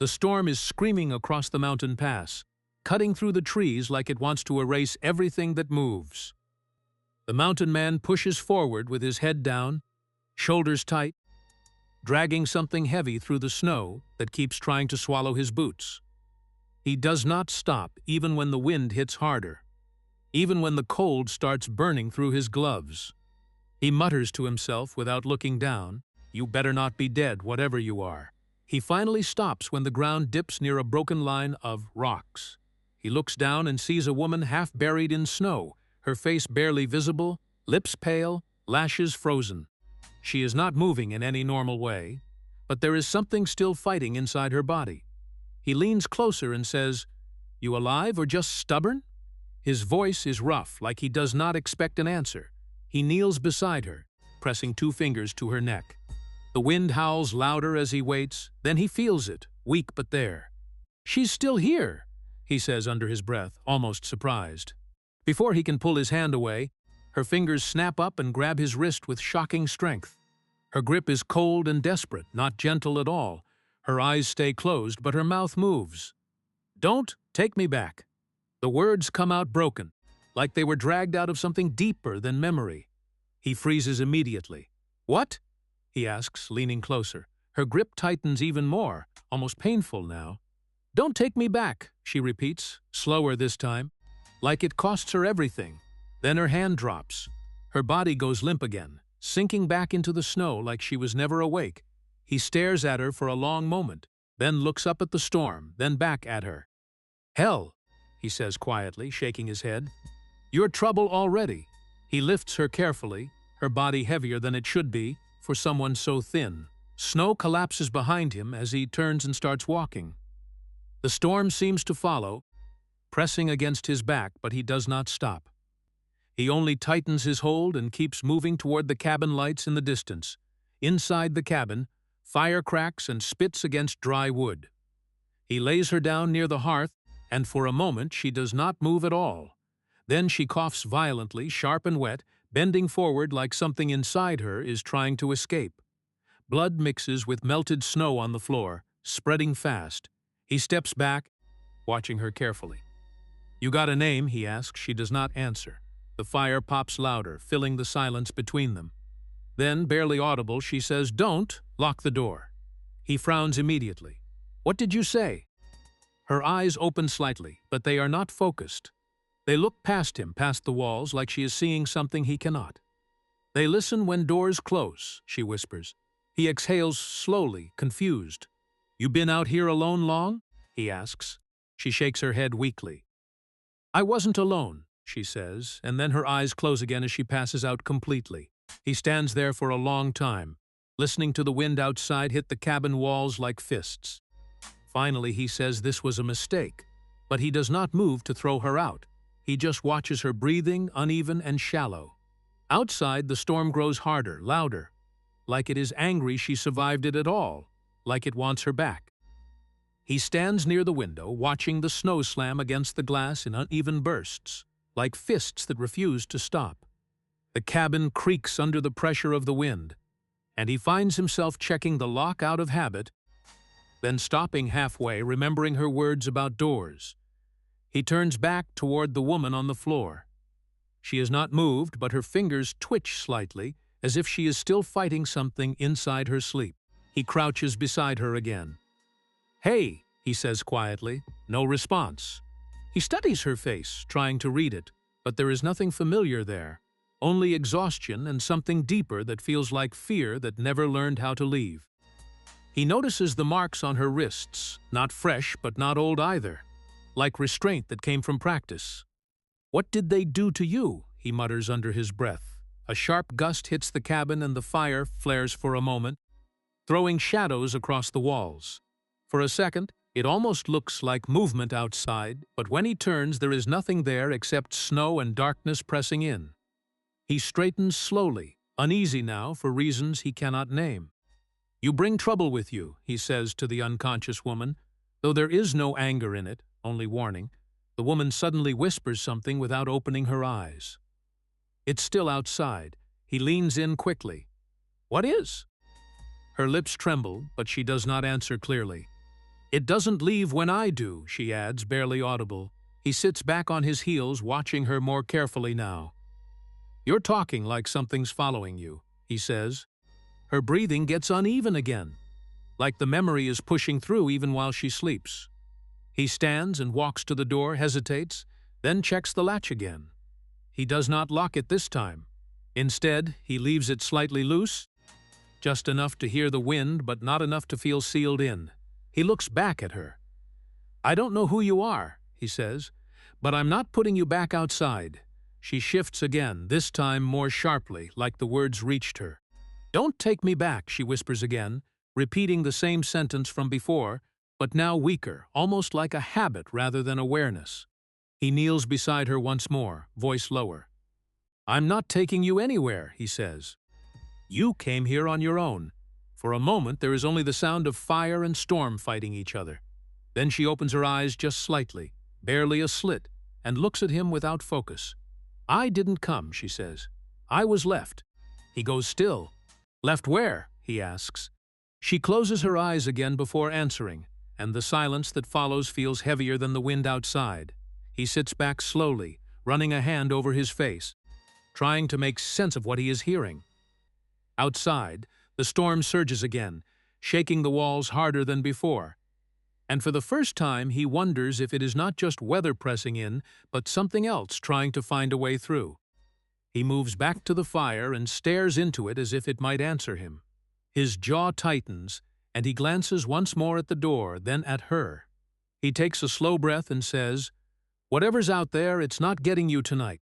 The storm is screaming across the mountain pass, cutting through the trees like it wants to erase everything that moves. The mountain man pushes forward with his head down, shoulders tight, dragging something heavy through the snow that keeps trying to swallow his boots. He does not stop even when the wind hits harder, even when the cold starts burning through his gloves. He mutters to himself without looking down, "You better not be dead, whatever you are." He finally stops when the ground dips near a broken line of rocks. He looks down and sees a woman half buried in snow, her face barely visible, lips pale, lashes frozen. She is not moving in any normal way, but there is something still fighting inside her body. He leans closer and says, "You alive or just stubborn?" His voice is rough, like he does not expect an answer. He kneels beside her, pressing 2 fingers to her neck. The wind howls louder as he waits, then he feels it, weak but there. "She's still here," he says under his breath, almost surprised. Before he can pull his hand away, her fingers snap up and grab his wrist with shocking strength. Her grip is cold and desperate, not gentle at all. Her eyes stay closed, but her mouth moves. "Don't take me back." The words come out broken, like they were dragged out of something deeper than memory. He freezes immediately. "What?" he asks, leaning closer. Her grip tightens even more, almost painful now. "Don't take me back," she repeats, slower this time, like it costs her everything. Then her hand drops. Her body goes limp again, sinking back into the snow like she was never awake. He stares at her for a long moment, then looks up at the storm, then back at her. "Hell," he says quietly, shaking his head. "You're trouble already." He lifts her carefully, her body heavier than it should be for someone so thin. Snow collapses behind him as he turns and starts walking. The storm seems to follow, pressing against his back, but he does not stop. He only tightens his hold and keeps moving toward the cabin lights in the distance. Inside the cabin, fire cracks and spits against dry wood. He lays her down near the hearth, and for a moment she does not move at all. Then she coughs violently, sharp and wet, bending forward like something inside her is trying to escape. Blood mixes with melted snow on the floor, spreading fast. He steps back, watching her carefully. "You got a name?" he asks. She does not answer. The fire pops louder, filling the silence between them. Then, barely audible, she says, "Don't lock the door." He frowns immediately. "What did you say?" Her eyes open slightly, but they are not focused. They look past him, past the walls, like she is seeing something he cannot. "They listen when doors close," she whispers. He exhales slowly, confused. "You been out here alone long?" he asks. She shakes her head weakly. "I wasn't alone," she says, and then her eyes close again as she passes out completely. He stands there for a long time, listening to the wind outside hit the cabin walls like fists. Finally, he says this was a mistake, but he does not move to throw her out. He just watches her breathing, uneven and shallow. Outside, the storm grows harder, louder, like it is angry she survived it at all, like it wants her back. He stands near the window, watching the snow slam against the glass in uneven bursts, like fists that refuse to stop. The cabin creaks under the pressure of the wind, and he finds himself checking the lock out of habit, then stopping halfway, remembering her words about doors. He turns back toward the woman on the floor. She is not moved, but her fingers twitch slightly, as if she is still fighting something inside her sleep. He crouches beside her again. "Hey," he says quietly. No response. He studies her face, trying to read it, but there is nothing familiar there. Only exhaustion and something deeper that feels like fear that never learned how to leave. He notices the marks on her wrists, not fresh but not old either, like restraint that came from practice. "What did they do to you?" he mutters under his breath. A sharp gust hits the cabin and the fire flares for a moment, throwing shadows across the walls. For a second, it almost looks like movement outside, but when he turns, there is nothing there except snow and darkness pressing in. He straightens slowly, uneasy now for reasons he cannot name. "You bring trouble with you," he says to the unconscious woman, though there is no anger in it, only warning. The woman suddenly whispers something without opening her eyes. It's still outside. He leans in quickly. "What is?" Her lips tremble, but she does not answer clearly. "It doesn't leave when I do," she adds, barely audible. He sits back on his heels, watching her more carefully now. "You're talking like something's following you," he says. Her breathing gets uneven again, like the memory is pushing through even while she sleeps. He stands and walks to the door, hesitates, then checks the latch again. He does not lock it this time. Instead, he leaves it slightly loose, just enough to hear the wind but not enough to feel sealed in. He looks back at her. "I don't know who you are," he says, "but I'm not putting you back outside." She shifts again, this time more sharply, like the words reached her. "Don't take me back," she whispers again, repeating the same sentence from before, but now weaker, almost like a habit rather than awareness. He kneels beside her once more, voice lower. "I'm not taking you anywhere," he says. "You came here on your own." For a moment there is only the sound of fire and storm fighting each other. Then she opens her eyes just slightly, barely a slit, and looks at him without focus. "I didn't come," she says. "I was left." He goes still. "Left where?" he asks. She closes her eyes again before answering, and the silence that follows feels heavier than the wind outside. He sits back slowly, running a hand over his face, trying to make sense of what he is hearing. Outside, the storm surges again, shaking the walls harder than before. And for the first time, he wonders if it is not just weather pressing in, but something else trying to find a way through. He moves back to the fire and stares into it as if it might answer him. His jaw tightens, and he glances once more at the door, then at her. He takes a slow breath and says, "Whatever's out there, it's not getting you tonight."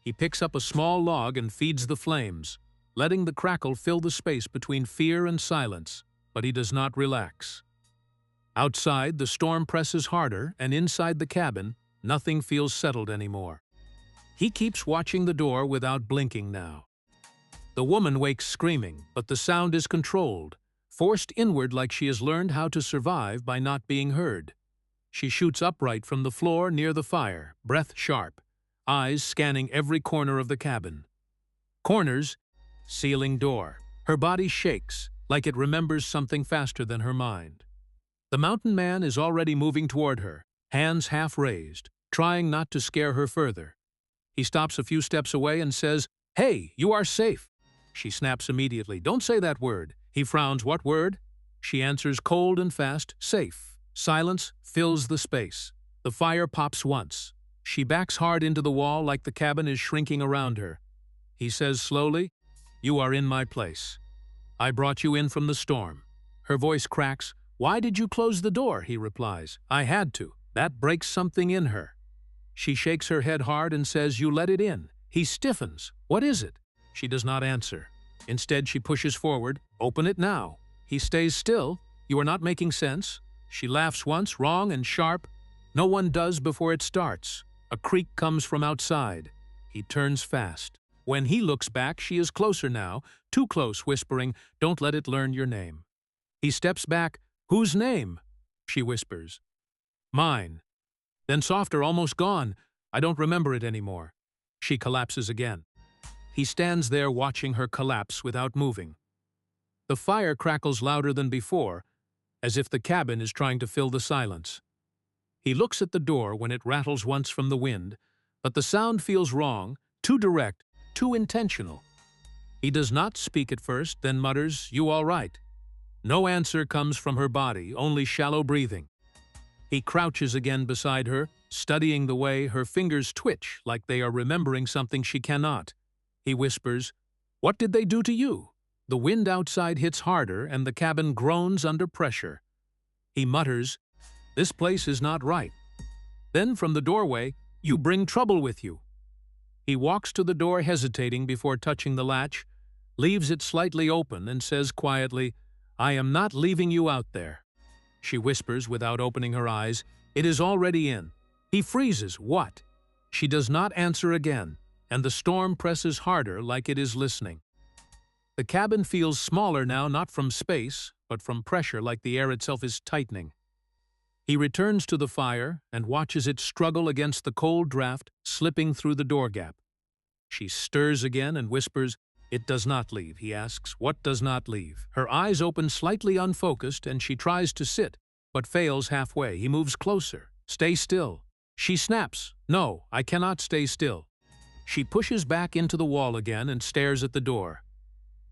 He picks up a small log and feeds the flames, letting the crackle fill the space between fear and silence, but he does not relax. Outside, the storm presses harder, and inside the cabin, nothing feels settled anymore. He keeps watching the door without blinking now. The woman wakes screaming, but the sound is controlled, forced inward like she has learned how to survive by not being heard. She shoots upright from the floor near the fire, breath sharp, eyes scanning every corner of the cabin. Corners, ceiling, door. Her body shakes, like it remembers something faster than her mind. The mountain man is already moving toward her, hands half raised, trying not to scare her further. He stops a few steps away and says, "Hey, you are safe." She snaps immediately, "Don't say that word." He frowns, "What word?" She answers cold and fast, "Safe." Silence fills the space. The fire pops once. She backs hard into the wall like the cabin is shrinking around her. He says slowly, "You are in my place. I brought you in from the storm." Her voice cracks. "Why did you close the door?" he replies. "I had to." That breaks something in her. She shakes her head hard and says, "You let it in." He stiffens. "What is it?" She does not answer. Instead, she pushes forward. "Open it now." He stays still. "You are not making sense." She laughs once, wrong and sharp. No one does before it starts. A creak comes from outside. He turns fast. When he looks back, she is closer now, too close, whispering, "Don't let it learn your name." He steps back. "Whose name?" she whispers. "Mine." Then softer, almost gone, "I don't remember it anymore." She collapses again. He stands there watching her collapse without moving. The fire crackles louder than before, as if the cabin is trying to fill the silence. He looks at the door when it rattles once from the wind, but the sound feels wrong, too direct, too intentional. He does not speak at first, then mutters, "You all right?" No answer comes from her body, only shallow breathing. He crouches again beside her, studying the way her fingers twitch like they are remembering something she cannot. He whispers, "What did they do to you?" The wind outside hits harder and the cabin groans under pressure. He mutters, "This place is not right." Then from the doorway, "You bring trouble with you." He walks to the door hesitating before touching the latch, leaves it slightly open and says quietly, "I am not leaving you out there." She whispers without opening her eyes, "It is already in." He freezes, "What?" She does not answer again, and the storm presses harder like it is listening. The cabin feels smaller now, not from space, but from pressure, like the air itself is tightening. He returns to the fire and watches it struggle against the cold draft, slipping through the door gap. She stirs again and whispers, "It does not leave," he asks. "What does not leave?" Her eyes open slightly unfocused and she tries to sit, but fails halfway. He moves closer. Stay still. She snaps. No, I cannot stay still. She pushes back into the wall again and stares at the door.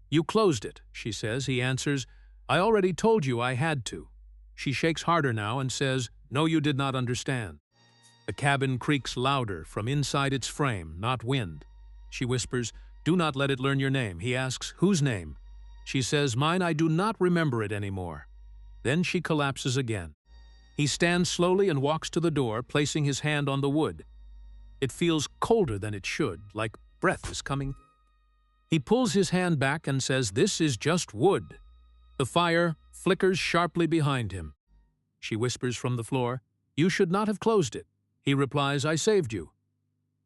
You closed it, she says. He answers, I already told you I had to. She shakes harder now and says, no, you did not understand. The cabin creaks louder from inside its frame, not wind. She whispers, do not let it learn your name. He asks, whose name? She says, mine, I do not remember it anymore. Then she collapses again. He stands slowly and walks to the door, placing his hand on the wood. It feels colder than it should, like breath is coming. He pulls his hand back and says, this is just wood. The fire flickers sharply behind him. She whispers from the floor, you should not have closed it. He replies, I saved you.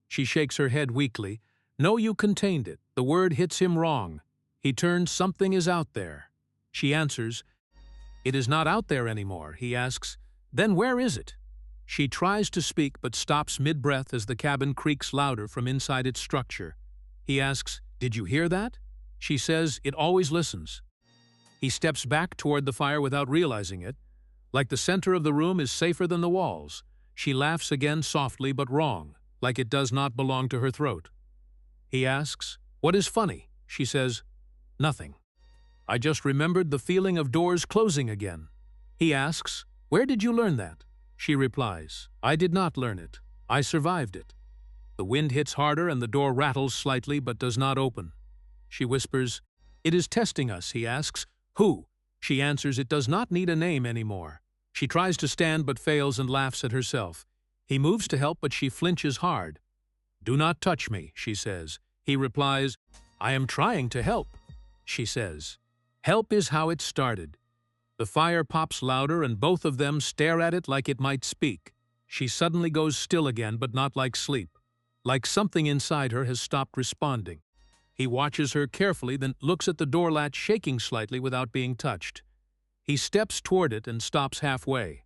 She shakes her head weakly. No, you contained it. The word hits him wrong. He turns, something is out there. She answers, it is not out there anymore. He asks, then where is it? She tries to speak but stops mid-breath as the cabin creaks louder from inside its structure. He asks, did you hear that? She says, it always listens. He steps back toward the fire without realizing it. Like the center of the room is safer than the walls. She laughs again softly but wrong, like it does not belong to her throat. He asks, what is funny? She says, nothing. I just remembered the feeling of doors closing again. He asks, where did you learn that? She replies, I did not learn it. I survived it. The wind hits harder and the door rattles slightly but does not open. She whispers, it is testing us. He asks, who? She answers, it does not need a name anymore. She tries to stand but fails and laughs at herself. He moves to help but she flinches hard. Do not touch me, she says. He replies, I am trying to help. She says, help is how it started. The fire pops louder and both of them stare at it like it might speak. She suddenly goes still again, but not like sleep. Like something inside her has stopped responding. He watches her carefully, then looks at the door latch shaking slightly without being touched. He steps toward it and stops halfway.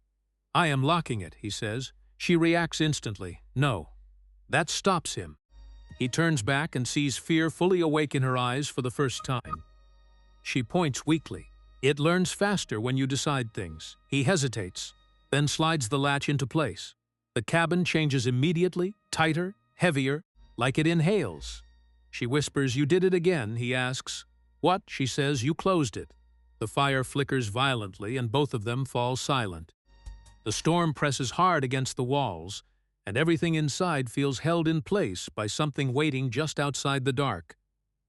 I am locking it, he says. She reacts instantly. No. That stops him. He turns back and sees fear fully awake in her eyes for the first time. She points weakly. It learns faster when you decide things. He hesitates, then slides the latch into place. The cabin changes immediately, tighter, heavier, like it inhales. She whispers, you did it again. He asks, what? She says, you closed it. The fire flickers violently and both of them fall silent. The storm presses hard against the walls, and everything inside feels held in place by something waiting just outside the dark.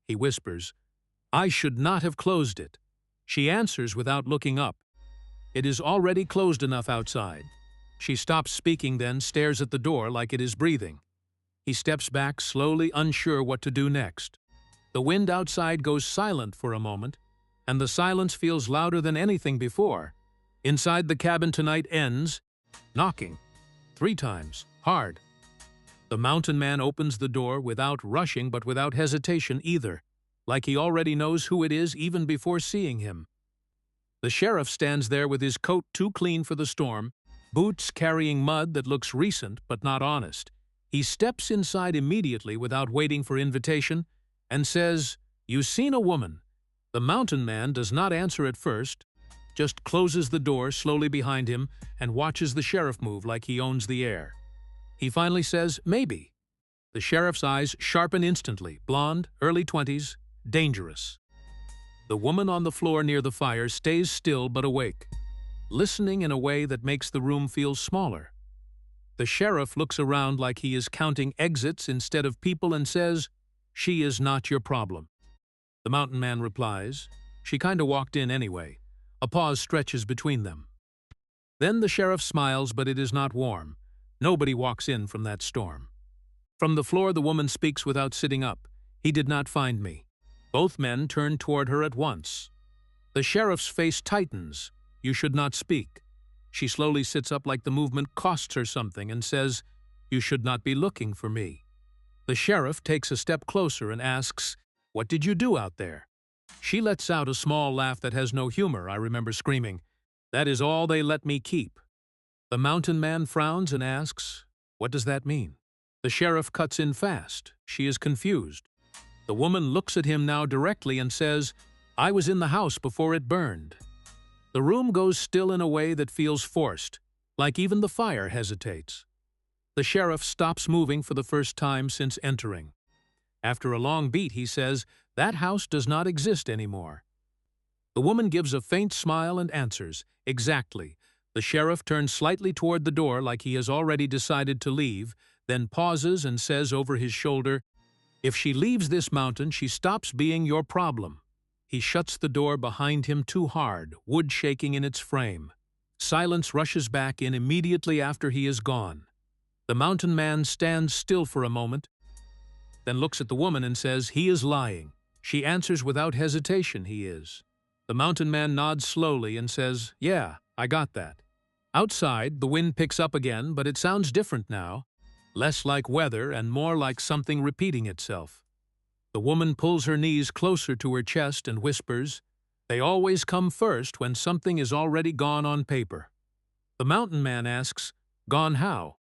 He whispers, I should not have closed it. She answers without looking up. It is already closed enough outside. She stops speaking, then stares at the door like it is breathing. He steps back slowly, unsure what to do next. The wind outside goes silent for a moment, and the silence feels louder than anything before. Inside the cabin tonight ends, knocking, 3 times, hard. The mountain man opens the door without rushing but without hesitation either, like he already knows who it is even before seeing him. The sheriff stands there with his coat too clean for the storm, boots carrying mud that looks recent but not honest. He steps inside immediately without waiting for invitation and says, you seen a woman? The mountain man does not answer at first, just closes the door slowly behind him and watches the sheriff move like he owns the air. He finally says, maybe. The sheriff's eyes sharpen instantly, blonde, early 20s, dangerous. The woman on the floor near the fire stays still but awake, listening in a way that makes the room feel smaller. The sheriff looks around like he is counting exits instead of people and says, she is not your problem. The mountain man replies, she kinda walked in anyway. A pause stretches between them. Then the sheriff smiles, but it is not warm. Nobody walks in from that storm. From the floor, the woman speaks without sitting up. He did not find me. Both men turn toward her at once. The sheriff's face tightens. You should not speak. She slowly sits up like the movement costs her something and says, you should not be looking for me. The sheriff takes a step closer and asks, what did you do out there? She lets out a small laugh that has no humor, I remember screaming. That is all they let me keep. The mountain man frowns and asks, what does that mean? The sheriff cuts in fast. She is confused. The woman looks at him now directly and says, I was in the house before it burned. The room goes still in a way that feels forced, like even the fire hesitates. The sheriff stops moving for the first time since entering. After a long beat, he says, "That house does not exist anymore." The woman gives a faint smile and answers, "Exactly." The sheriff turns slightly toward the door like he has already decided to leave, then pauses and says over his shoulder, "If she leaves this mountain, she stops being your problem." He shuts the door behind him too hard, wood shaking in its frame. Silence rushes back in immediately after he is gone. The mountain man stands still for a moment, then looks at the woman and says, "He is lying." She answers without hesitation, "He is." The mountain man nods slowly and says, "Yeah, I got that." Outside, the wind picks up again, but it sounds different now, less like weather and more like something repeating itself. The woman pulls her knees closer to her chest and whispers, "They always come first when something is already gone on paper." The mountain man asks, "Gone how?"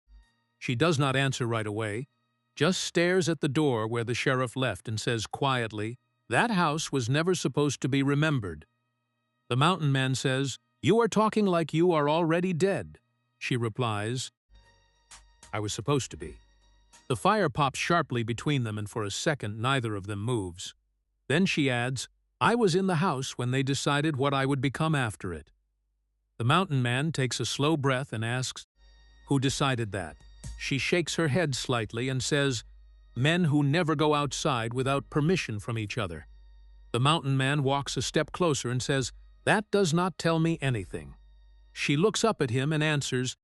She does not answer right away, just stares at the door where the sheriff left and says quietly, "That house was never supposed to be remembered." The mountain man says, "You are talking like you are already dead." She replies, "I was supposed to be." The fire pops sharply between them, and for a second neither of them moves. Then she adds, "I was in the house when they decided what I would become after it." The mountain man takes a slow breath and asks, "Who decided that?" She shakes her head slightly and says, "Men who never go outside without permission from each other." The mountain man walks a step closer and says, "That does not tell me anything." She looks up at him and answers,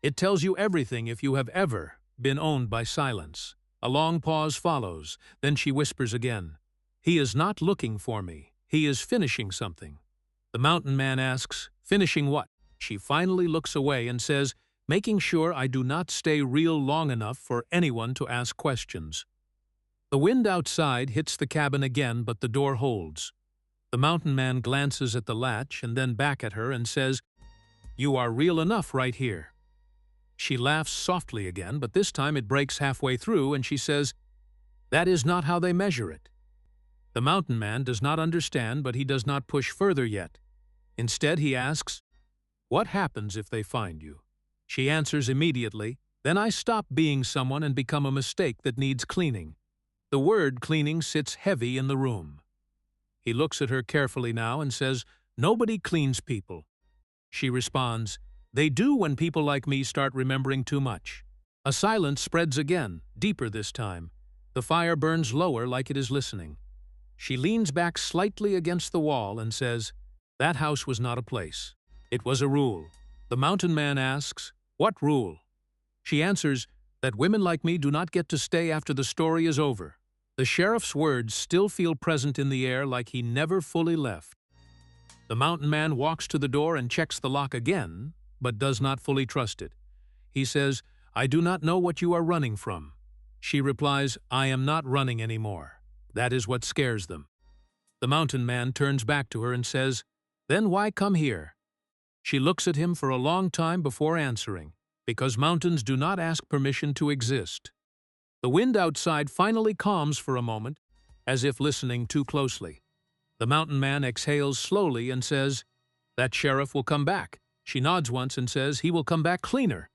"It tells you everything if you have ever been owned by silence." A long pause follows, then she whispers again, "He is not looking for me. He is finishing something." The mountain man asks, "Finishing what?" She finally looks away and says, "Making sure I do not stay real long enough for anyone to ask questions." The wind outside hits the cabin again, but the door holds. The mountain man glances at the latch and then back at her and says, "You are real enough right here." She laughs softly again, but this time it breaks halfway through and she says, "That is not how they measure it." The mountain man does not understand, but he does not push further yet. Instead, he asks, "What happens if they find you?" She answers immediately, "Then I stop being someone and become a mistake that needs cleaning." The word cleaning sits heavy in the room. He looks at her carefully now and says, "Nobody cleans people." She responds, "They do when people like me start remembering too much." A silence spreads again, deeper this time. The fire burns lower like it is listening. She leans back slightly against the wall and says, "That house was not a place. It was a rule." The mountain man asks, "What rule?" She answers, "That women like me do not get to stay after the story is over." The sheriff's words still feel present in the air like he never fully left. The mountain man walks to the door and checks the lock again, but does not fully trust it. He says, "I do not know what you are running from." She replies, "I am not running anymore. That is what scares them." The mountain man turns back to her and says, "Then why come here?" She looks at him for a long time before answering, because mountains do not ask permission to exist. The wind outside finally calms for a moment, as if listening too closely. The mountain man exhales slowly and says, "That sheriff will come back." She nods once and says, "He will come back cleaner."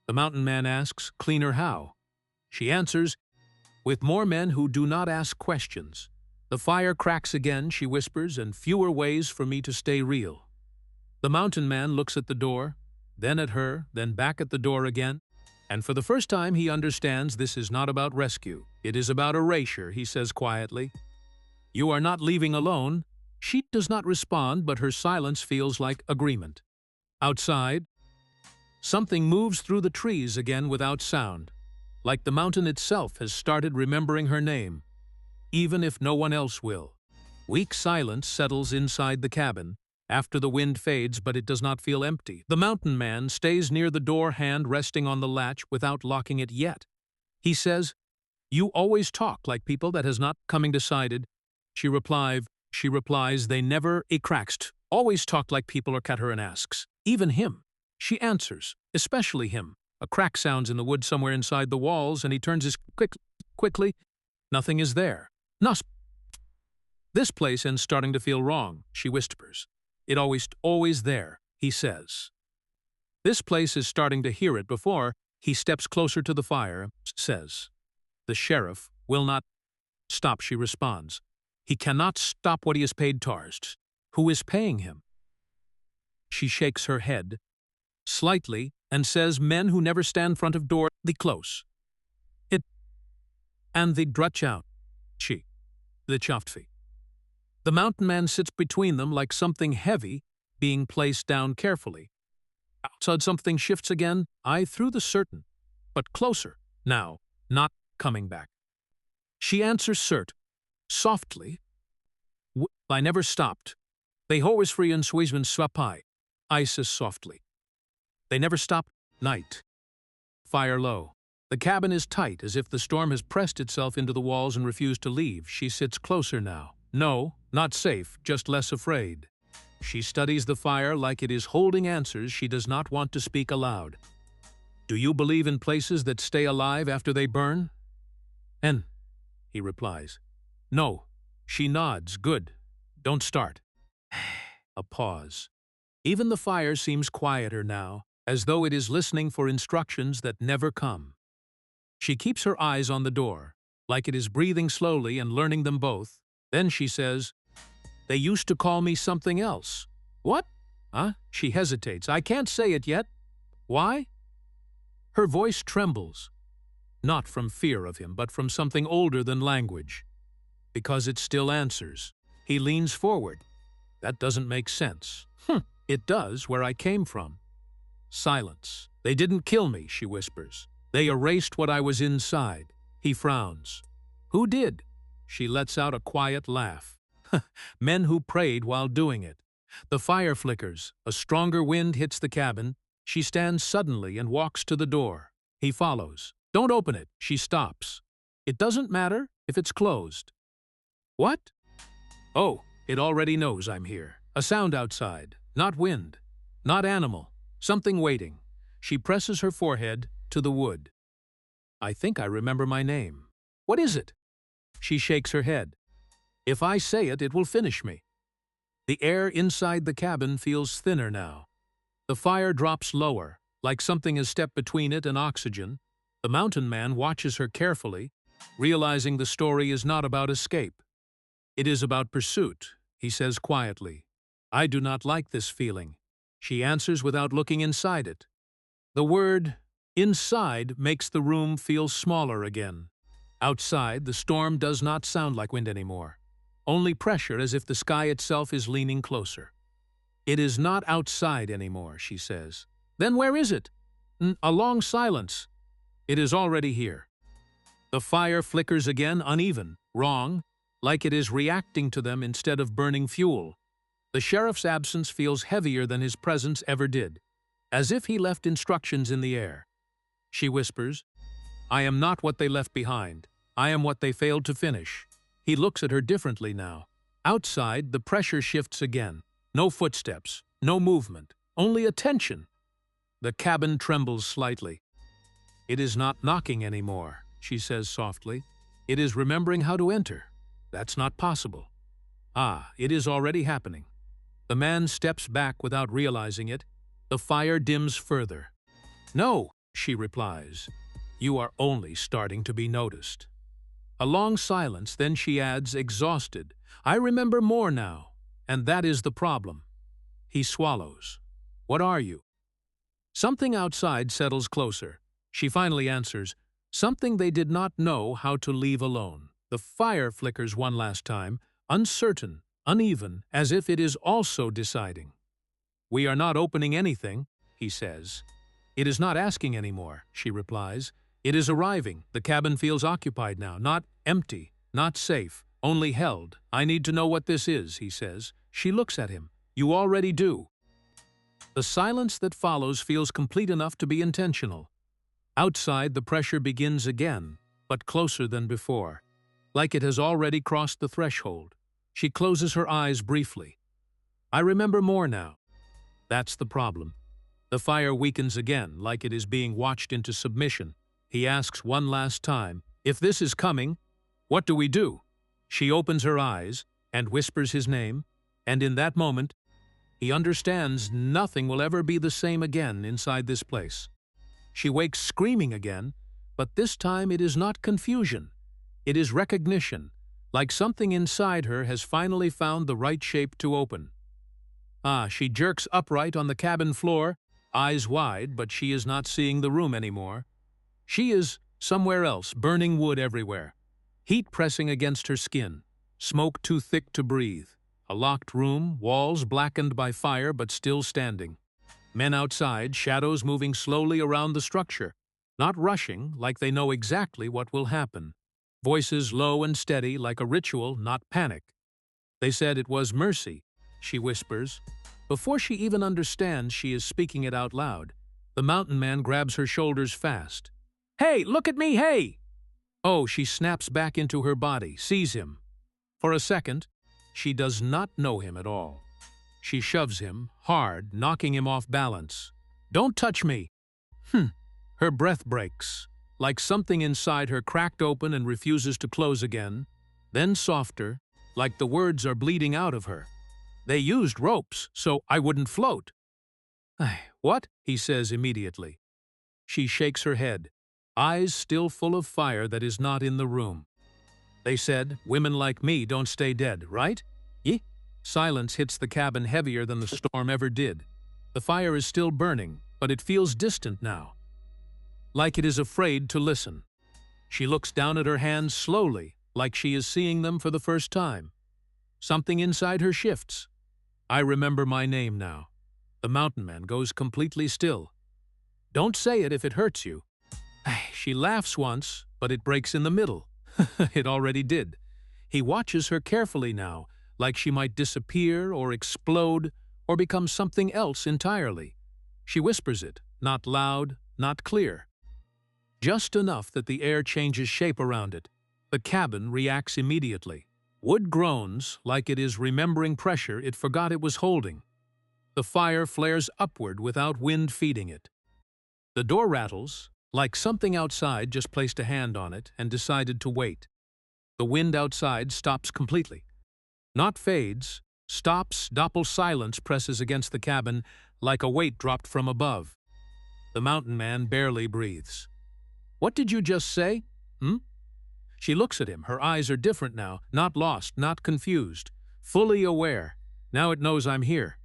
The mountain man asks, "Cleaner how?" She answers, "With more men who do not ask questions." The fire cracks again, she whispers, "and fewer ways for me to stay real." The mountain man looks at the door, then at her, then back at the door again, and for the first time he understands this is not about rescue. It is about erasure, he says quietly. "You are not leaving alone." She does not respond, but her silence feels like agreement. Outside, something moves through the trees again without sound, like the mountain itself has started remembering her name, even if no one else will. Weak silence settles inside the cabin after the wind fades, but it does not feel empty. The mountain man stays near the door, hand resting on the latch without locking it yet. He says, "You always talk like people that has not coming decided." She replies, "They never cracks. Always talk like people," or cut her and asks, "Even him?" She answers, "Especially him." A crack sounds in the wood somewhere inside the walls, and he turns his quickly. Nothing is there. "This place is starting to feel wrong," she whispers. It always there, he says. This place is starting to hear it before he steps closer to the fire, says. The sheriff will not stop, she responds. He cannot stop what he has paid Tarst. Who is paying him? She shakes her head slightly and says men who never stand front of door the close. It and the drutch out. She. The Chaftfi. The mountain man sits between them like something heavy being placed down carefully. Outside something shifts again, I through the certain, but closer, now, not coming back. She answers cert, softly. I never stopped. They always free and Sweisman swapai. Isis softly. They never stop. Night. Fire low. The cabin is tight, as if the storm has pressed itself into the walls and refused to leave. She sits closer now. No, not safe, just less afraid. She studies the fire like it is holding answers she does not want to speak aloud. Do you believe in places that stay alive after they burn? And, he replies. No. She nods. Good. Don't start. A pause. Even the fire seems quieter now, as though it is listening for instructions that never come. She keeps her eyes on the door, like it is breathing slowly and learning them both. Then she says, They used to call me something else. What? Huh? She hesitates. I can't say it yet. Why? Her voice trembles, not from fear of him, but from something older than language. Because it still answers. He leans forward. That doesn't make sense. It does, where I came from. Silence. They didn't kill me, she whispers. They erased what I was inside. He frowns. Who did? She lets out a quiet laugh. Men who prayed while doing it. The fire flickers. A stronger wind hits the cabin. She stands suddenly and walks to the door. He follows. Don't open it. She stops. It doesn't matter if it's closed. What? Oh, it already knows I'm here. A sound outside. Not wind. Not animal. Something waiting. She presses her forehead to the wood. I think I remember my name. What is it? She shakes her head. If I say it, it will finish me. The air inside the cabin feels thinner now. The fire drops lower, like something has stepped between it and oxygen. The mountain man watches her carefully, realizing the story is not about escape. It is about pursuit, he says quietly. I do not like this feeling. She answers without looking inside it. The word inside makes the room feel smaller again. Outside, the storm does not sound like wind anymore. Only pressure, as if the sky itself is leaning closer. It is not outside anymore, she says. Then where is it? A long silence. It is already here. The fire flickers again, uneven, wrong, like it is reacting to them instead of burning fuel. The sheriff's absence feels heavier than his presence ever did, as if he left instructions in the air. She whispers, I am not what they left behind. I am what they failed to finish. He looks at her differently now. Outside, the pressure shifts again. No footsteps, no movement, only a tension. The cabin trembles slightly. It is not knocking anymore, she says softly. It is remembering how to enter. That's not possible. Ah, it is already happening. The man steps back without realizing it. The fire dims further. No, she replies. You are only starting to be noticed. A long silence, then she adds, exhausted, I remember more now, and that is the problem. He swallows. What are you? Something outside settles closer. She finally answers, something they did not know how to leave alone. The fire flickers one last time, uncertain, uneven, as if it is also deciding. We are not opening anything, he says. It is not asking anymore, she replies. It is arriving. The cabin feels occupied now, not empty, not safe, only held. I need to know what this is, he says. She looks at him. You already do. The silence that follows feels complete enough to be intentional. Outside, the pressure begins again, but closer than before, like it has already crossed the threshold. She closes her eyes briefly. I remember more now. That's the problem. The fire weakens again, like it is being watched into submission. He asks one last time, if this is coming, what do we do? She opens her eyes and whispers his name, and in that moment, He understands nothing will ever be the same again inside this place. She wakes screaming again, but this time it is not confusion. It is recognition, like something inside her has finally found the right shape to open. She jerks upright on the cabin floor, eyes wide, but she is not seeing the room anymore. She is somewhere else, burning wood everywhere. Heat pressing against her skin, smoke too thick to breathe. A locked room, walls blackened by fire but still standing. Men outside, shadows moving slowly around the structure, not rushing like they know exactly what will happen. Voices low and steady like a ritual, not panic. They said it was mercy, she whispers. Before she even understands she is speaking it out loud, the mountain man grabs her shoulders fast. "Hey, look at me, hey!" Oh, she snaps back into her body, sees him. For a second, she does not know him at all. She shoves him, hard, knocking him off balance. "Don't touch me!" Her breath breaks, like something inside her cracked open and refuses to close again. Then softer, like the words are bleeding out of her. "They used ropes, so I wouldn't float." "What?" he says immediately. She shakes her head, eyes still full of fire that is not in the room. "They said, women like me don't stay dead, right? Ye?" Silence hits the cabin heavier than the storm ever did. The fire is still burning, but it feels distant now, like it is afraid to listen. She looks down at her hands slowly, like she is seeing them for the first time. Something inside her shifts. "I remember my name now." The mountain man goes completely still. "Don't say it if it hurts you." She laughs once, but it breaks in the middle. It already did. He watches her carefully now, like she might disappear or explode or become something else entirely. She whispers it, not loud, not clear. Just enough that the air changes shape around it. The cabin reacts immediately. Wood groans like it is remembering pressure it forgot it was holding. The fire flares upward without wind feeding it. The door rattles, like something outside just placed a hand on it and decided to wait. The wind outside stops completely. Not fades, stops, doppel silence presses against the cabin like a weight dropped from above. The mountain man barely breathes. "What did you just say?" She looks at him. Her eyes are different now, not lost, not confused, fully aware. Now it knows I'm here.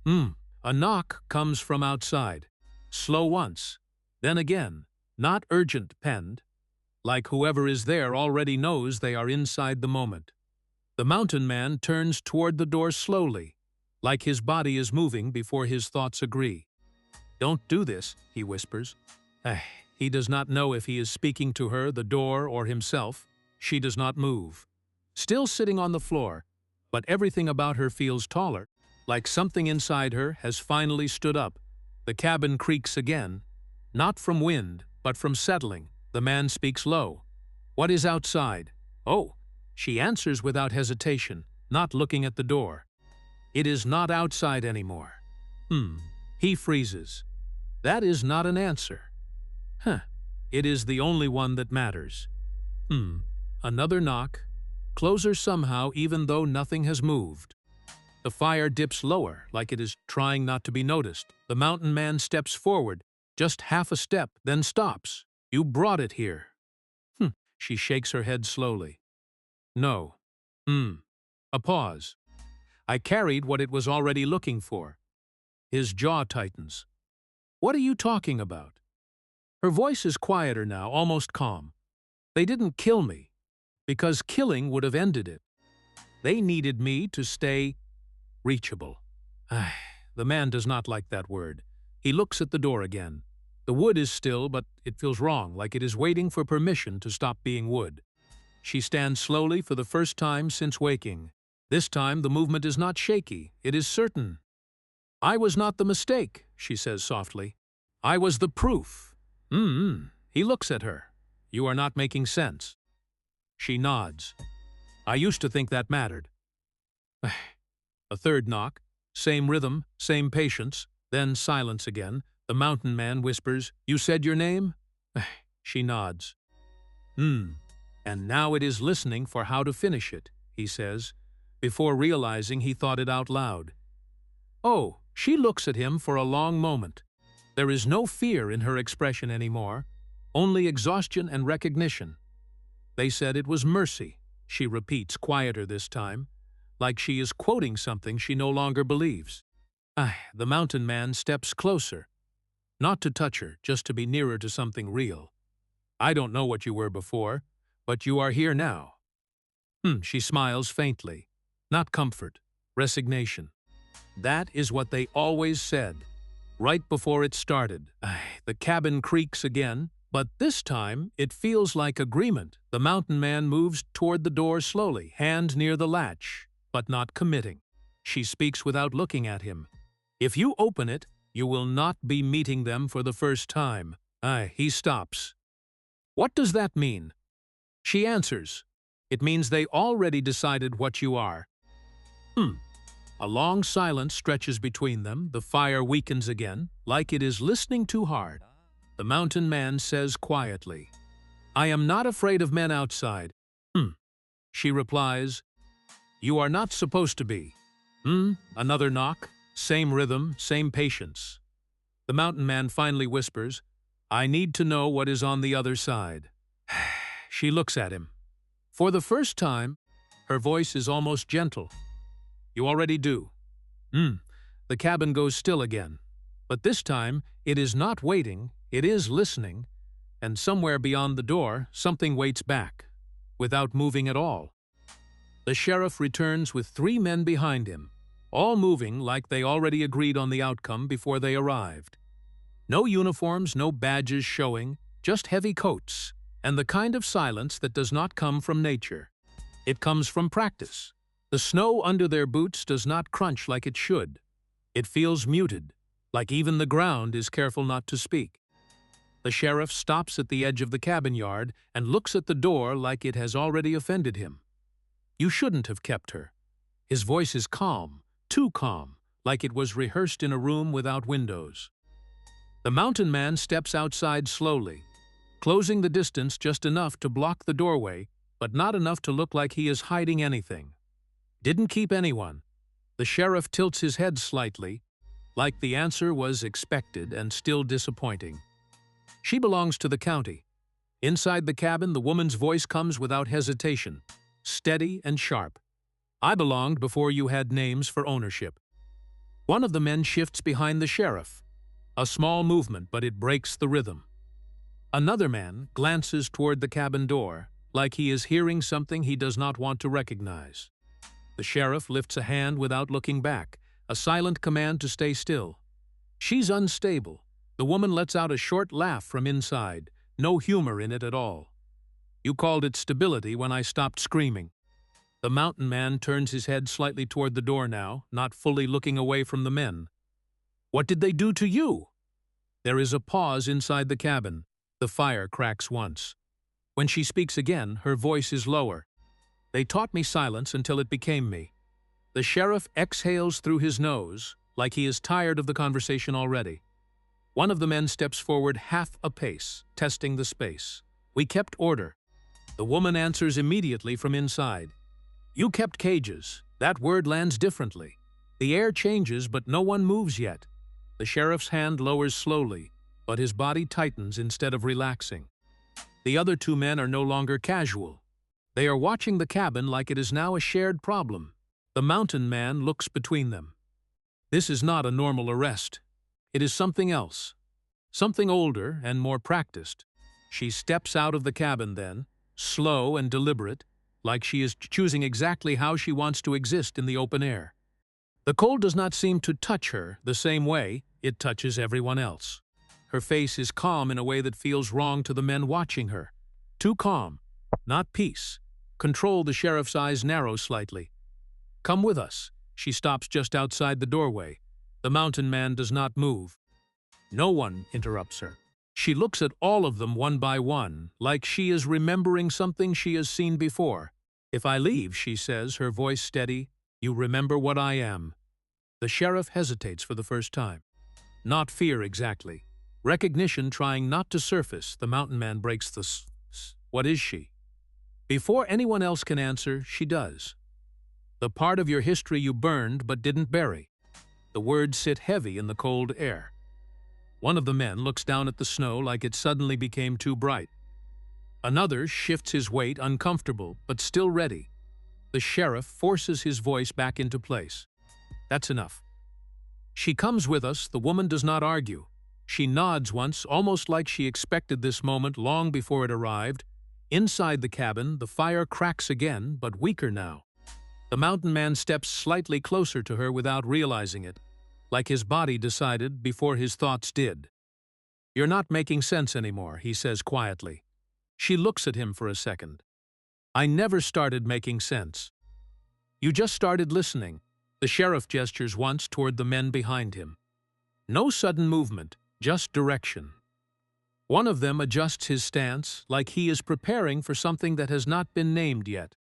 A knock comes from outside. Slow once, then again, not urgent penned, like whoever is there already knows they are inside the moment. The mountain man turns toward the door slowly, like his body is moving before his thoughts agree. "Don't do this," he whispers. He does not know if he is speaking to her, the door, or himself. She does not move. Still sitting on the floor, but everything about her feels taller, like something inside her has finally stood up. The cabin creaks again, not from wind, but from settling. The man speaks low. "What is outside?" "Oh." She answers without hesitation, not looking at the door. "It is not outside anymore." He freezes. That is not an answer. It is the only one that matters. Another knock, closer somehow even though nothing has moved. The fire dips lower, like it is trying not to be noticed. The mountain man steps forward, just half a step, then stops. "You brought it here." She shakes her head slowly. "No." A pause. "I carried what it was already looking for." His jaw tightens. "What are you talking about?" Her voice is quieter now, almost calm. "They didn't kill me, because killing would have ended it. They needed me to stay reachable." The man does not like that word. He looks at the door again. The wood is still, but it feels wrong, like it is waiting for permission to stop being wood. She stands slowly for the first time since waking. This time the movement is not shaky, it is certain. "I was not the mistake," she says softly. "I was the proof." He looks at her. "You are not making sense." She nods. "I used to think that mattered." A third knock. Same rhythm, same patience. Then silence again. The mountain man whispers, "You said your name?" She nods. "And now it is listening for how to finish it," he says, before realizing he thought it out loud. Oh, she looks at him for a long moment. There is no fear in her expression anymore, only exhaustion and recognition. They said it was mercy, she repeats quieter this time, like she is quoting something she no longer believes. The mountain man steps closer, not to touch her, just to be nearer to something real. I don't know what you were before, but you are here now. She smiles faintly. Not comfort, resignation. That is what they always said, right before it started. The cabin creaks again, but this time it feels like agreement. The mountain man moves toward the door slowly, hand near the latch, but not committing. She speaks without looking at him. If you open it, you will not be meeting them for the first time. He stops. What does that mean? She answers. It means they already decided what you are. A long silence stretches between them. The fire weakens again, like it is listening too hard. The mountain man says quietly, I am not afraid of men outside. She replies, you are not supposed to be. Another knock, same rhythm, same patience. The mountain man finally whispers, I need to know what is on the other side. She looks at him. For the first time, her voice is almost gentle. You already do. The cabin goes still again. But this time, it is not waiting, it is listening, and somewhere beyond the door, something waits back, without moving at all. The sheriff returns with 3 men behind him, all moving like they already agreed on the outcome before they arrived. No uniforms, no badges showing, just heavy coats, and the kind of silence that does not come from nature. It comes from practice. The snow under their boots does not crunch like it should. It feels muted, like even the ground is careful not to speak. The sheriff stops at the edge of the cabin yard and looks at the door like it has already offended him. You shouldn't have kept her. His voice is calm, too calm, like it was rehearsed in a room without windows. The mountain man steps outside slowly, closing the distance just enough to block the doorway, but not enough to look like he is hiding anything. Didn't keep anyone. The sheriff tilts his head slightly, like the answer was expected and still disappointing. She belongs to the county. Inside the cabin, the woman's voice comes without hesitation, steady and sharp. I belonged before you had names for ownership. One of the men shifts behind the sheriff. A small movement, but it breaks the rhythm. Another man glances toward the cabin door, like he is hearing something he does not want to recognize. The sheriff lifts a hand without looking back, a silent command to stay still. She's unstable. The woman lets out a short laugh from inside, no humor in it at all. You called it stability when I stopped screaming. The mountain man turns his head slightly toward the door now, not fully looking away from the men. What did they do to you? There is a pause inside the cabin. The fire cracks once. When she speaks again, her voice is lower. They taught me silence until it became me. The sheriff exhales through his nose, like he is tired of the conversation already. One of the men steps forward half a pace, testing the space. We kept order. The woman answers immediately from inside. You kept cages. That word lands differently. The air changes, but no one moves yet. The sheriff's hand lowers slowly, but his body tightens instead of relaxing. The other 2 men are no longer casual. They are watching the cabin like it is now a shared problem. The mountain man looks between them. This is not a normal arrest. It is something else. Something older and more practiced. She steps out of the cabin then, slow and deliberate, like she is choosing exactly how she wants to exist in the open air. The cold does not seem to touch her the same way it touches everyone else. Her face is calm in a way that feels wrong to the men watching her. Too calm, not peace. Control. The sheriff's eyes narrow slightly. Come with us. She stops just outside the doorway. The mountain man does not move. No one interrupts her. She looks at all of them one by one, like she is remembering something she has seen before. If I leave, she says, her voice steady, you remember what I am. The sheriff hesitates for the first time. Not fear exactly. Recognition trying not to surface. The mountain man breaks the What is she? Before anyone else can answer, she does. The part of your history you burned but didn't bury. The words sit heavy in the cold air. One of the men looks down at the snow like it suddenly became too bright. Another shifts his weight, uncomfortable, but still ready. The sheriff forces his voice back into place. That's enough. She comes with us. The woman does not argue. She nods once, almost like she expected this moment long before it arrived. Inside the cabin, the fire cracks again, but weaker now. The mountain man steps slightly closer to her without realizing it, like his body decided before his thoughts did. "You're not making sense anymore," he says quietly. She looks at him for a second. "I never started making sense. You just started listening." The sheriff gestures once toward the men behind him. No sudden movement, just direction. One of them adjusts his stance, like he is preparing for something that has not been named yet.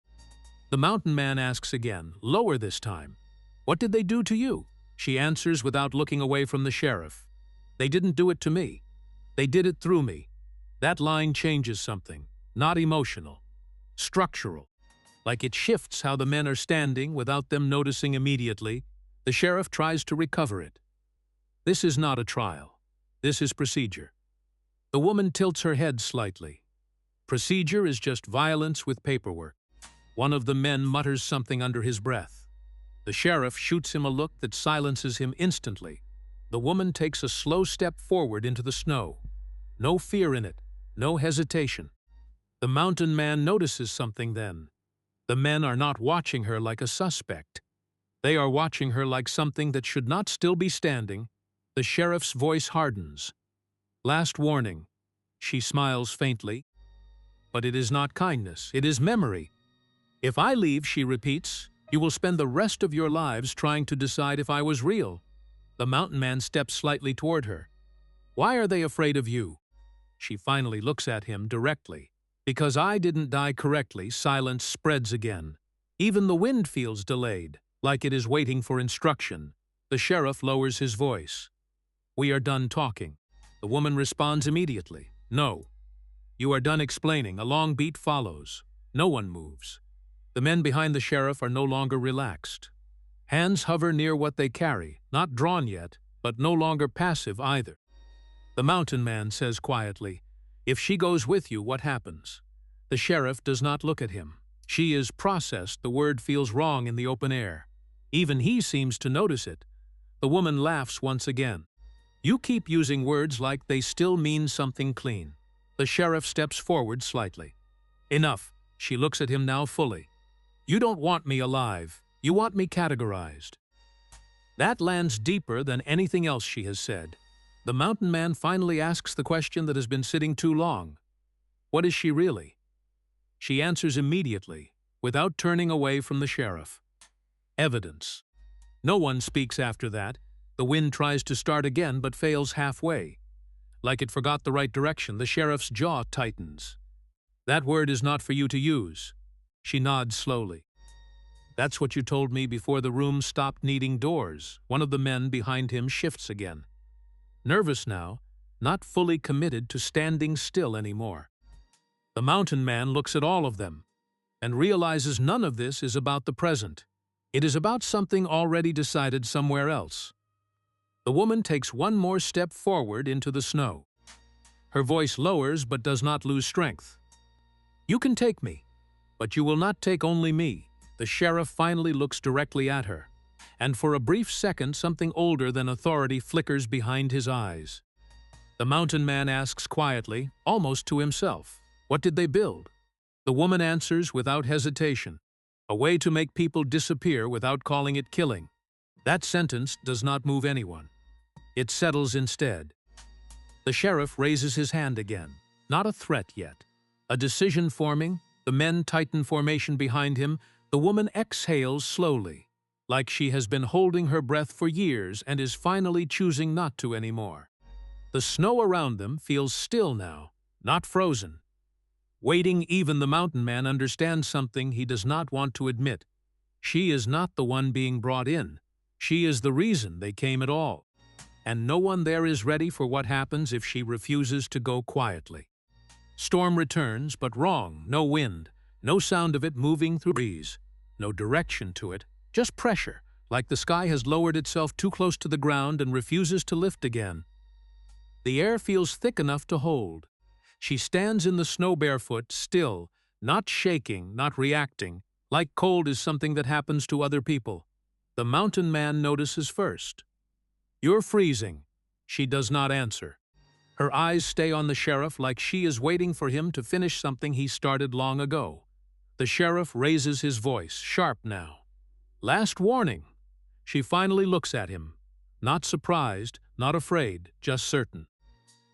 The mountain man asks again, lower this time. "What did they do to you?" She answers without looking away from the sheriff. "They didn't do it to me. They did it through me." That line changes something, not emotional, structural. Like it shifts how the men are standing without them noticing immediately. The sheriff tries to recover it. This is not a trial. This is procedure. The woman tilts her head slightly. Procedure is just violence with paperwork. One of the men mutters something under his breath. The sheriff shoots him a look that silences him instantly. The woman takes a slow step forward into the snow. No fear in it, no hesitation. The mountain man notices something then. The men are not watching her like a suspect. They are watching her like something that should not still be standing. The sheriff's voice hardens. "Last warning." She smiles faintly. "But it is not kindness, it is memory." "If I leave," she repeats, "you will spend the rest of your lives trying to decide if I was real." The mountain man steps slightly toward her. "Why are they afraid of you?" She finally looks at him directly. "Because I didn't die correctly." Silence spreads again. Even the wind feels delayed, like it is waiting for instruction. The sheriff lowers his voice. "We are done talking." The woman responds immediately. "No." "You are done explaining." A long beat follows. No one moves. The men behind the sheriff are no longer relaxed. Hands hover near what they carry, not drawn yet, but no longer passive either. The mountain man says quietly, "If she goes with you, what happens?" The sheriff does not look at him. She is processed. The word feels wrong in the open air. Even he seems to notice it. The woman laughs once again. "You keep using words like they still mean something clean." The sheriff steps forward slightly. "Enough." She looks at him now fully. "You don't want me alive. You want me categorized." That lands deeper than anything else she has said. The mountain man finally asks the question that has been sitting too long. What is she really? She answers immediately, without turning away from the sheriff. Evidence. No one speaks after that. The wind tries to start again but fails halfway. Like it forgot the right direction, the sheriff's jaw tightens. "That word is not for you to use." She nods slowly. "That's what you told me before the room stopped needing doors." One of the men behind him shifts again. Nervous now, not fully committed to standing still anymore. The mountain man looks at all of them and realizes none of this is about the present. It is about something already decided somewhere else. The woman takes one more step forward into the snow. Her voice lowers but does not lose strength. "You can take me, but you will not take only me." The sheriff finally looks directly at her, and for a brief second something older than authority flickers behind his eyes. The mountain man asks quietly, almost to himself, "What did they build?" The woman answers without hesitation, "A way to make people disappear without calling it killing." That sentence does not move anyone. It settles instead. The sheriff raises his hand again, not a threat yet. A decision forming, the men tighten formation behind him. The woman exhales slowly, like she has been holding her breath for years and is finally choosing not to anymore. The snow around them feels still now, not frozen. Waiting, even the mountain man understands something he does not want to admit. She is not the one being brought in. She is the reason they came at all. And no one there is ready for what happens if she refuses to go quietly. Storm returns, but wrong. No wind, no sound of it moving through breeze, no direction to it, just pressure, like the sky has lowered itself too close to the ground and refuses to lift again. The air feels thick enough to hold. She stands in the snow barefoot, still, not shaking, not reacting, like cold is something that happens to other people. The mountain man notices first. "You're freezing." She does not answer. Her eyes stay on the sheriff like she is waiting for him to finish something he started long ago. The sheriff raises his voice, sharp now. "Last warning." She finally looks at him. Not surprised, not afraid, just certain.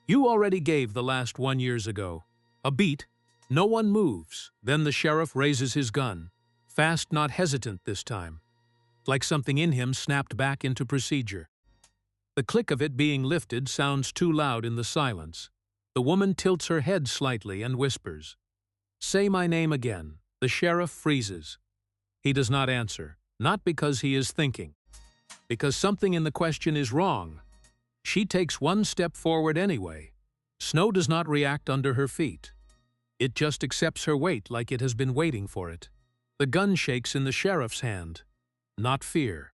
"You already gave the last one years ago." A beat. No one moves. Then the sheriff raises his gun. Fast, not hesitant this time. Like something in him snapped back into procedure. The click of it being lifted sounds too loud in the silence. The woman tilts her head slightly and whispers, "Say my name again." The sheriff freezes. He does not answer, not because he is thinking, because something in the question is wrong. She takes one step forward anyway. Snow does not react under her feet. It just accepts her weight like it has been waiting for it. The gun shakes in the sheriff's hand. Not fear.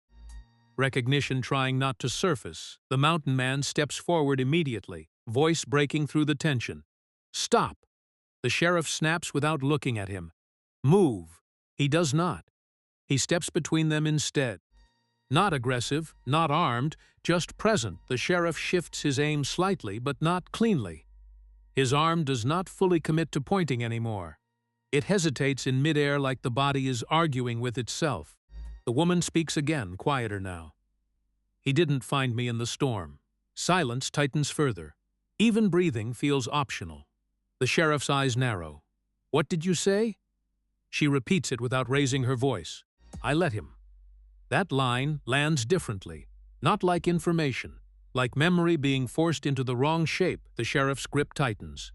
Recognition trying not to surface. The mountain man steps forward immediately, voice breaking through the tension. "Stop!" The sheriff snaps without looking at him. "Move." He does not. He steps between them instead. Not aggressive, not armed, just present. The sheriff shifts his aim slightly, but not cleanly. His arm does not fully commit to pointing anymore. It hesitates in midair like the body is arguing with itself. The woman speaks again, quieter now. "He didn't find me in the storm." Silence tightens further. Even breathing feels optional. The sheriff's eyes narrow. "What did you say?" She repeats it without raising her voice. "I let him." That line lands differently, not like information, like memory being forced into the wrong shape. The sheriff's grip tightens.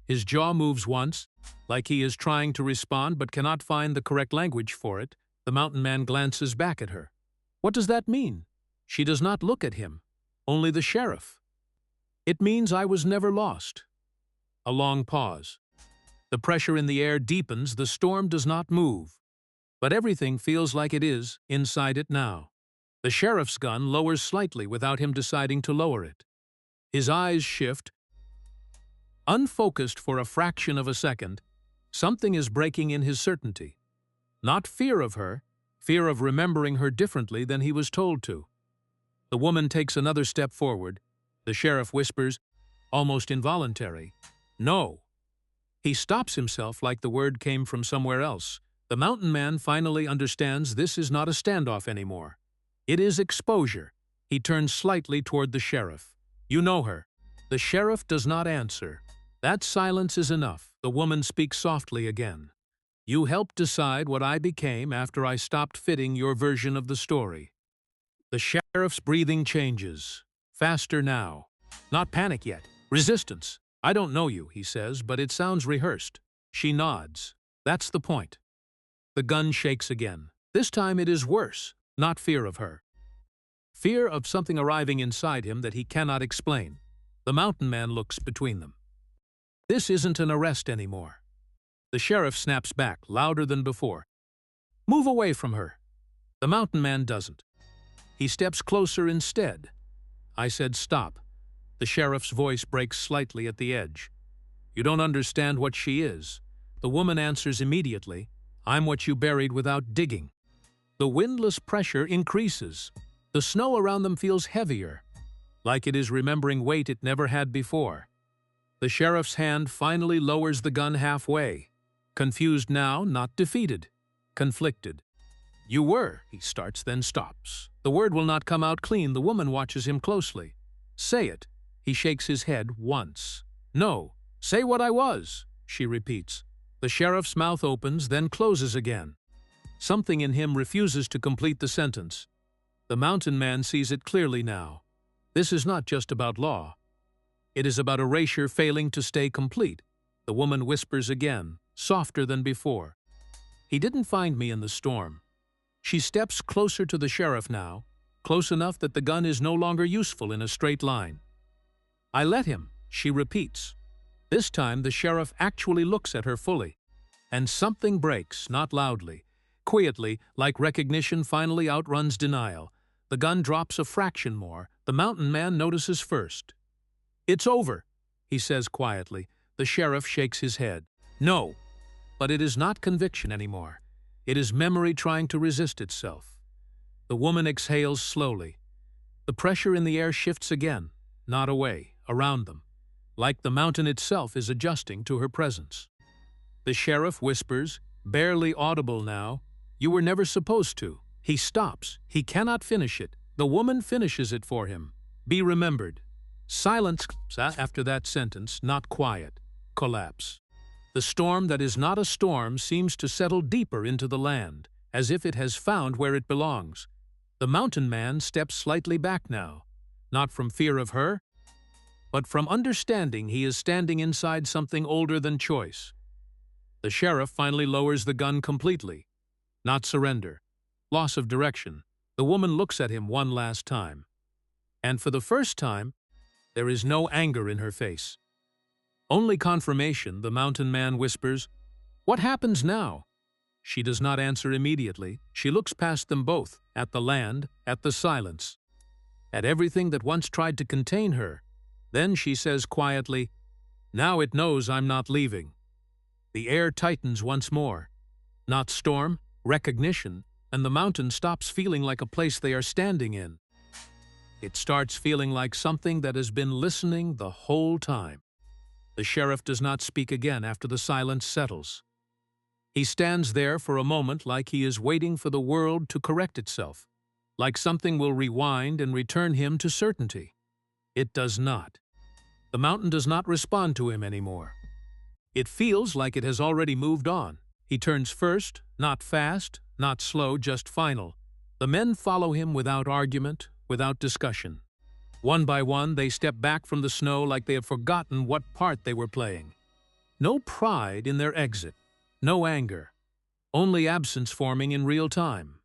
His jaw moves once, like he is trying to respond but cannot find the correct language for it. The mountain man glances back at her. "What does that mean?" She does not look at him, only the sheriff. "It means I was never lost." A long pause. The pressure in the air deepens, the storm does not move. But everything feels like it is inside it now. The sheriff's gun lowers slightly without him deciding to lower it. His eyes shift. Unfocused for a fraction of a second, something is breaking in his certainty. Not fear of her, fear of remembering her differently than he was told to. The woman takes another step forward. The sheriff whispers, almost involuntary, "No." He stops himself like the word came from somewhere else. The mountain man finally understands this is not a standoff anymore. It is exposure. He turns slightly toward the sheriff. "You know her." The sheriff does not answer. That silence is enough. The woman speaks softly again. "You helped decide what I became after I stopped fitting your version of the story." The sheriff's breathing changes. Faster now. Not panic yet. Resistance. "I don't know you," he says, but it sounds rehearsed. She nods. That's the point. The gun shakes again. This time it is worse. Not fear of her. Fear of something arriving inside him that he cannot explain. The mountain man looks between them. This isn't an arrest anymore. The sheriff snaps back, louder than before. "Move away from her." The mountain man doesn't. He steps closer instead. I said stop. The sheriff's voice breaks slightly at the edge. "You don't understand what she is." The woman answers immediately, "I'm what you buried without digging." The windless pressure increases. The snow around them feels heavier, like it is remembering weight it never had before. The sheriff's hand finally lowers the gun halfway. Confused now, not defeated. Conflicted. "You were," he starts, then stops. The word will not come out clean. The woman watches him closely. "Say it." He shakes his head once. "No, say what I was," she repeats. The sheriff's mouth opens, then closes again. Something in him refuses to complete the sentence. The mountain man sees it clearly now. This is not just about law. It is about erasure failing to stay complete. The woman whispers again, softer than before. "He didn't find me in the storm." She steps closer to the sheriff now, close enough that the gun is no longer useful in a straight line. "I let him," she repeats. This time the sheriff actually looks at her fully. And something breaks, not loudly. Quietly, like recognition finally outruns denial, the gun drops a fraction more. The mountain man notices first. "It's over," he says quietly. The sheriff shakes his head. "No." But it is not conviction anymore. It is memory trying to resist itself. The woman exhales slowly. The pressure in the air shifts again, not away, around them, like the mountain itself is adjusting to her presence. The sheriff whispers, barely audible now, "You were never supposed to." He stops. He cannot finish it. The woman finishes it for him. "Be remembered." Silence after that sentence, not quiet. Collapse. The storm that is not a storm seems to settle deeper into the land, as if it has found where it belongs. The mountain man steps slightly back now, not from fear of her, but from understanding he is standing inside something older than choice. The sheriff finally lowers the gun completely. Not surrender. Loss of direction. The woman looks at him one last time. And for the first time, there is no anger in her face. Only confirmation. The mountain man whispers, "What happens now?" She does not answer immediately. She looks past them both, at the land, at the silence, at everything that once tried to contain her. Then she says quietly, "Now it knows I'm not leaving." The air tightens once more. Not storm, recognition, and the mountain stops feeling like a place they are standing in. It starts feeling like something that has been listening the whole time. The sheriff does not speak again after the silence settles. He stands there for a moment like he is waiting for the world to correct itself, like something will rewind and return him to certainty. It does not. The mountain does not respond to him anymore. It feels like it has already moved on. He turns first, not fast, not slow, just final. The men follow him without argument, without discussion. One by one, they step back from the snow like they have forgotten what part they were playing. No pride in their exit, no anger, only absence forming in real time.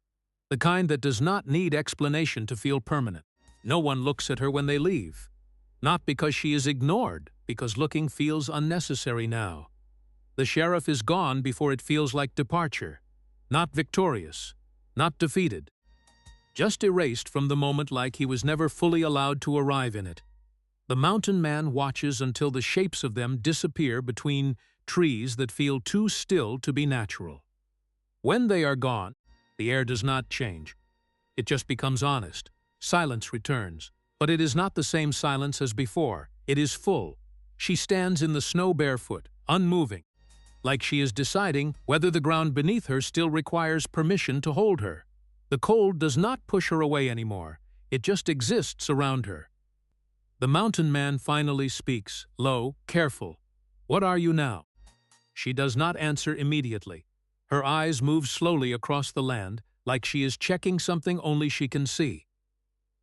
The kind that does not need explanation to feel permanent. No one looks at her when they leave. Not because she is ignored, because looking feels unnecessary now. The sheriff is gone before it feels like departure. Not victorious, not defeated. Just erased from the moment like he was never fully allowed to arrive in it. The mountain man watches until the shapes of them disappear between trees that feel too still to be natural. When they are gone, the air does not change. It just becomes honest. Silence returns. But it is not the same silence as before. It is full. She stands in the snow barefoot, unmoving, like she is deciding whether the ground beneath her still requires permission to hold her. The cold does not push her away anymore. It just exists around her. The mountain man finally speaks, low, careful. "What are you now?" She does not answer immediately. Her eyes move slowly across the land, like she is checking something only she can see.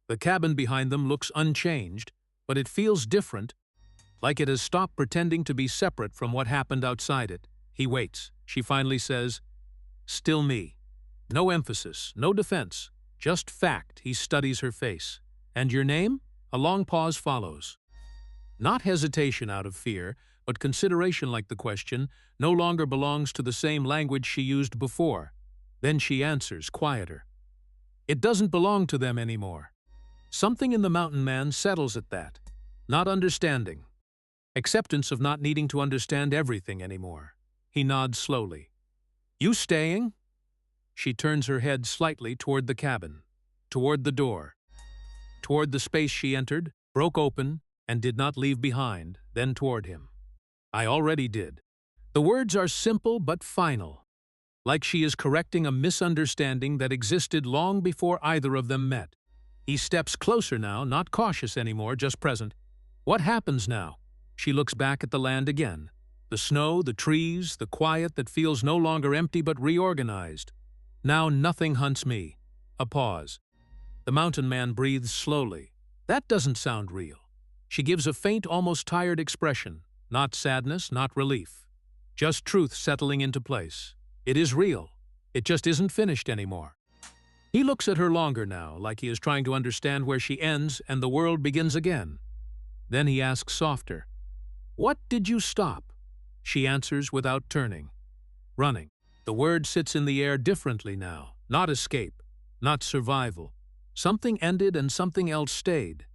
The cabin behind them looks unchanged, but it feels different, like it has stopped pretending to be separate from what happened outside it. He waits. She finally says, "Still me." No emphasis, no defense, just fact. He studies her face. "And your name?" A long pause follows. Not hesitation out of fear, but consideration, like the question no longer belongs to the same language she used before. Then she answers, quieter. It doesn't belong to them anymore. Something in the mountain man settles at that. Not understanding. Acceptance of not needing to understand everything anymore. He nods slowly. "You staying?" She turns her head slightly toward the cabin, toward the door, toward the space she entered, broke open, and did not leave behind, then toward him. "I already did." The words are simple but final, like she is correcting a misunderstanding that existed long before either of them met. He steps closer now, not cautious anymore, just present. "What happens now?" She looks back at the land again. The snow, the trees, the quiet that feels no longer empty but reorganized. "Now nothing hunts me." A pause. The mountain man breathes slowly. That doesn't sound real. She gives a faint, almost tired expression. Not sadness, not relief. Just truth settling into place. It is real. It just isn't finished anymore. He looks at her longer now, like he is trying to understand where she ends and the world begins again. Then he asks softer, "What did you stop?" She answers without turning. "Running." The word sits in the air differently now. Not escape, not survival. Something ended and something else stayed.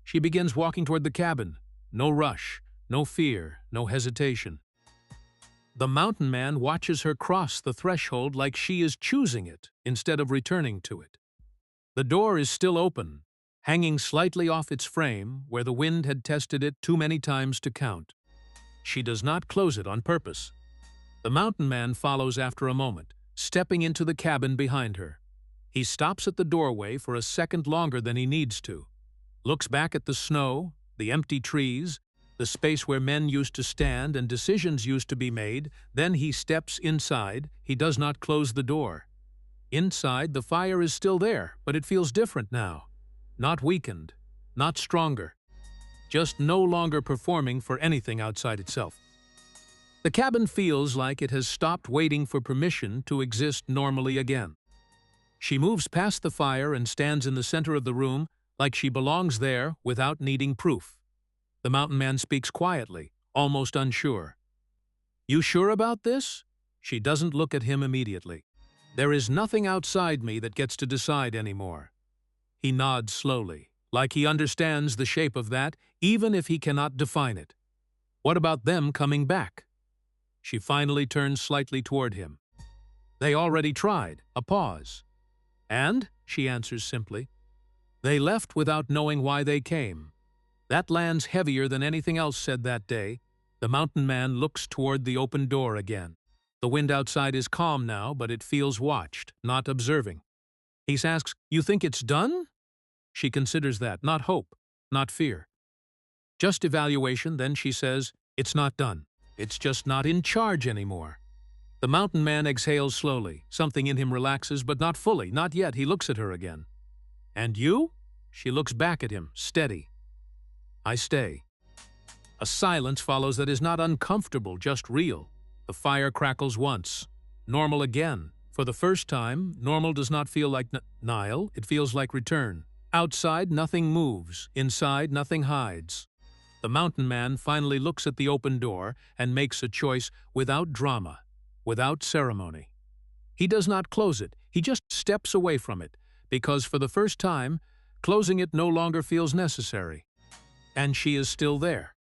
She begins walking toward the cabin. No rush, no fear, no hesitation. The mountain man watches her cross the threshold like she is choosing it instead of returning to it. The door is still open, hanging slightly off its frame where the wind had tested it too many times to count. She does not close it on purpose. The mountain man follows after a moment, stepping into the cabin behind her. He stops at the doorway for a second longer than he needs to, looks back at the snow, the empty trees, the space where men used to stand and decisions used to be made. Then he steps inside. He does not close the door. Inside, the fire is still there, but it feels different now. Not weakened, not stronger, just no longer performing for anything outside itself. The cabin feels like it has stopped waiting for permission to exist normally again. She moves past the fire and stands in the center of the room like she belongs there without needing proof. The mountain man speaks quietly, almost unsure. "You sure about this?" She doesn't look at him immediately. "There is nothing outside me that gets to decide anymore." He nods slowly, like he understands the shape of that, even if he cannot define it. "What about them coming back?" She finally turns slightly toward him. "They already tried." A pause. "And?" she answers simply. "They left without knowing why they came." That lands heavier than anything else said that day. The mountain man looks toward the open door again. The wind outside is calm now, but it feels watched, not observing. He asks, "You think it's done?" She considers that, not hope, not fear. Just evaluation. Then she says, "It's not done. It's just not in charge anymore." The mountain man exhales slowly. Something in him relaxes, but not fully, not yet. He looks at her again. "And you?" She looks back at him, steady. "I stay." A silence follows that is not uncomfortable, just real. The fire crackles once. Normal again. For the first time, normal does not feel like denial, it feels like return. Outside, nothing moves. Inside, nothing hides. The mountain man finally looks at the open door and makes a choice without drama, without ceremony. He does not close it, he just steps away from it, because for the first time, closing it no longer feels necessary. And she is still there.